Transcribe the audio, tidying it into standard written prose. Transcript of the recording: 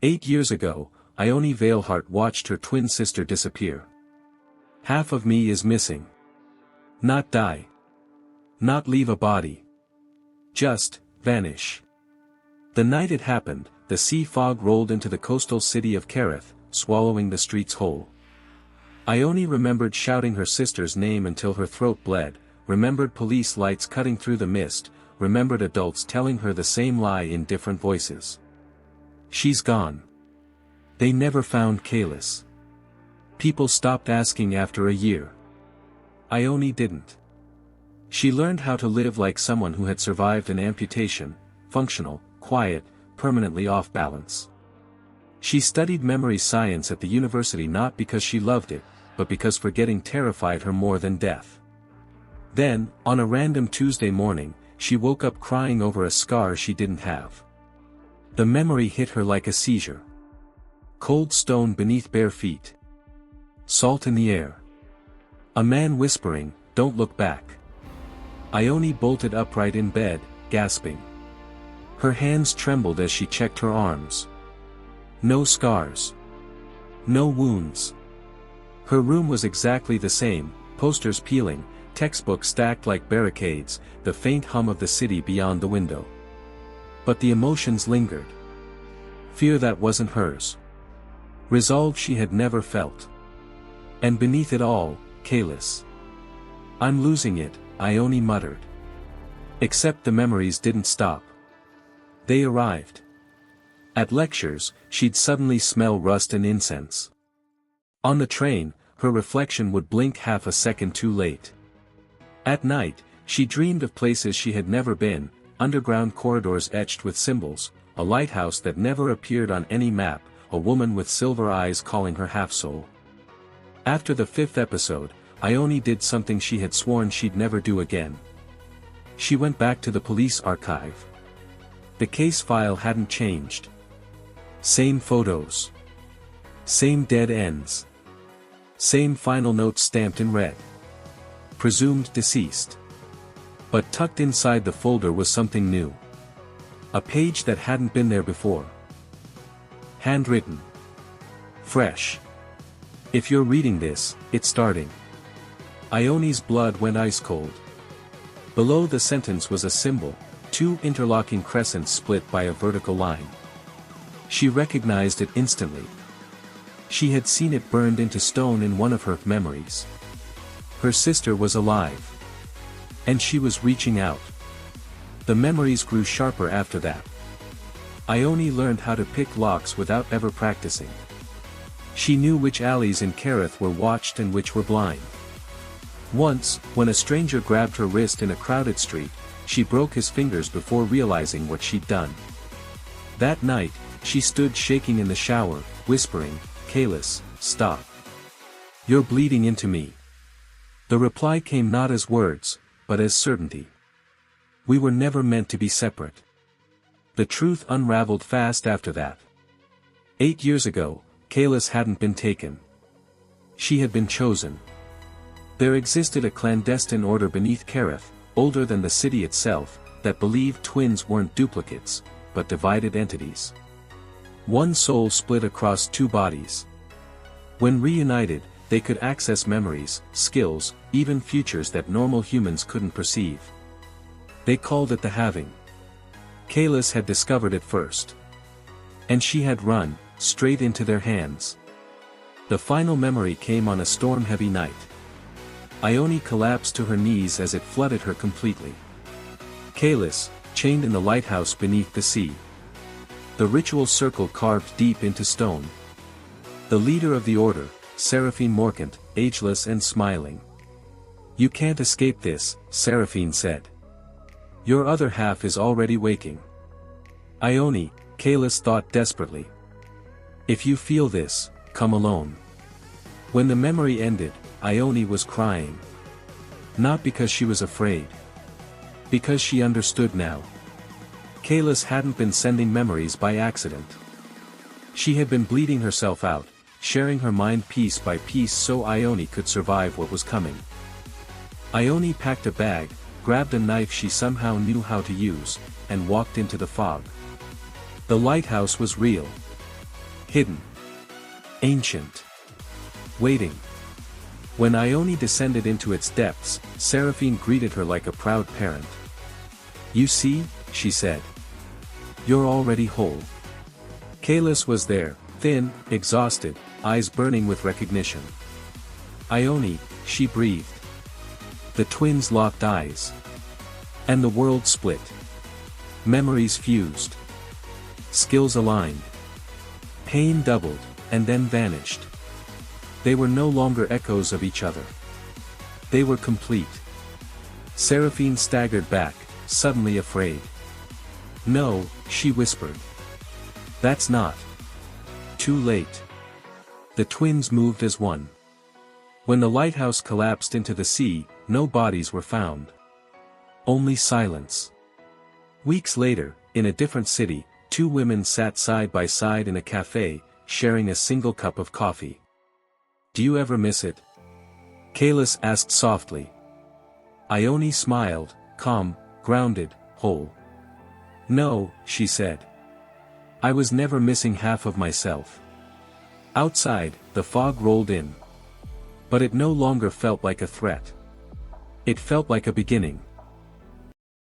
8 years ago, Ione Veilheart watched her twin sister disappear. Half of me is missing. Not die. Not leave a body. Just vanish. The night it happened, the sea fog rolled into the coastal city of Kerith, swallowing the streets whole. Ione remembered shouting her sister's name until her throat bled, remembered police lights cutting through the mist, remembered adults telling her the same lie in different voices. She's gone. They never found Kalis. People stopped asking after a year. Ione didn't. She learned how to live like someone who had survived an amputation, functional, quiet, permanently off balance. She studied memory science at the university not because she loved it, but because forgetting terrified her more than death. Then, on a random Tuesday morning, she woke up crying over a scar she didn't have. The memory hit her like a seizure. Cold stone beneath bare feet. Salt in the air. A man whispering, "Don't look back." Ione bolted upright in bed, gasping. Her hands trembled as she checked her arms. No scars. No wounds. Her room was exactly the same, posters peeling, textbooks stacked like barricades, the faint hum of the city beyond the window. But the emotions lingered. Fear that wasn't hers. Resolve she had never felt. And beneath it all, Kalis. "I'm losing it," Ione muttered. Except the memories didn't stop. They arrived. At lectures, she'd suddenly smell rust and incense. On the train, her reflection would blink half a second too late. At night, she dreamed of places she had never been, underground corridors etched with symbols, a lighthouse that never appeared on any map, a woman with silver eyes calling her half-soul. After the 5th episode, Ione did something she had sworn she'd never do again. She went back to the police archive. The case file hadn't changed. Same photos. Same dead ends. Same final note stamped in red. Presumed deceased. But tucked inside the folder was something new. A page that hadn't been there before. Handwritten. Fresh. If you're reading this, it's starting. Ione's blood went ice cold. Below the sentence was a symbol, 2 interlocking crescents split by a vertical line. She recognized it instantly. She had seen it burned into stone in one of her memories. Her sister was alive. And she was reaching out. The memories grew sharper after that. Ione learned how to pick locks without ever practicing. She knew which alleys in Kerith were watched and which were blind. Once, when a stranger grabbed her wrist in a crowded street, she broke his fingers before realizing what she'd done. That night, she stood shaking in the shower, whispering, "Kalis, stop. You're bleeding into me." The reply came not as words, but as certainty. We were never meant to be separate. The truth unraveled fast after that. 8 years ago, Kalis hadn't been taken. She had been chosen. There existed a clandestine order beneath Kerith, older than the city itself, that believed twins weren't duplicates, but divided entities. One soul split across 2 bodies. When reunited, they could access memories, skills, even futures that normal humans couldn't perceive. They called it the halving. Kalis had discovered it first. And she had run, straight into their hands. The final memory came on a storm-heavy night. Ione collapsed to her knees as it flooded her completely. Kalis, chained in the lighthouse beneath the sea. The ritual circle carved deep into stone. The leader of the order, Seraphine Morkant, ageless and smiling. "You can't escape this," Seraphine said. "Your other half is already waking." Ione, Kalis thought desperately. "If you feel this, come alone." When the memory ended, Ione was crying. Not because she was afraid. Because she understood now. Kalis hadn't been sending memories by accident. She had been bleeding herself out, sharing her mind piece by piece so Ione could survive what was coming. Ione packed a bag, grabbed a knife she somehow knew how to use, and walked into the fog. The lighthouse was real. Hidden. Ancient. Waiting. When Ione descended into its depths, Seraphine greeted her like a proud parent. "You see," she said. "You're already whole." Kalis was there, thin, exhausted, eyes burning with recognition. "Ione," she breathed. The twins locked eyes. And the world split. Memories fused. Skills aligned. Pain doubled, and then vanished. They were no longer echoes of each other. They were complete. Seraphine staggered back, suddenly afraid. "No," she whispered. "That's not." Too late. The twins moved as one. When the lighthouse collapsed into the sea, no bodies were found. Only silence. Weeks later, in a different city, two women sat side by side in a cafe, sharing a single cup of coffee. "Do you ever miss it?" Kalis asked softly. Ione smiled, calm, grounded, whole. "No," she said. "I was never missing half of myself." Outside, the fog rolled in. But it no longer felt like a threat. It felt like a beginning.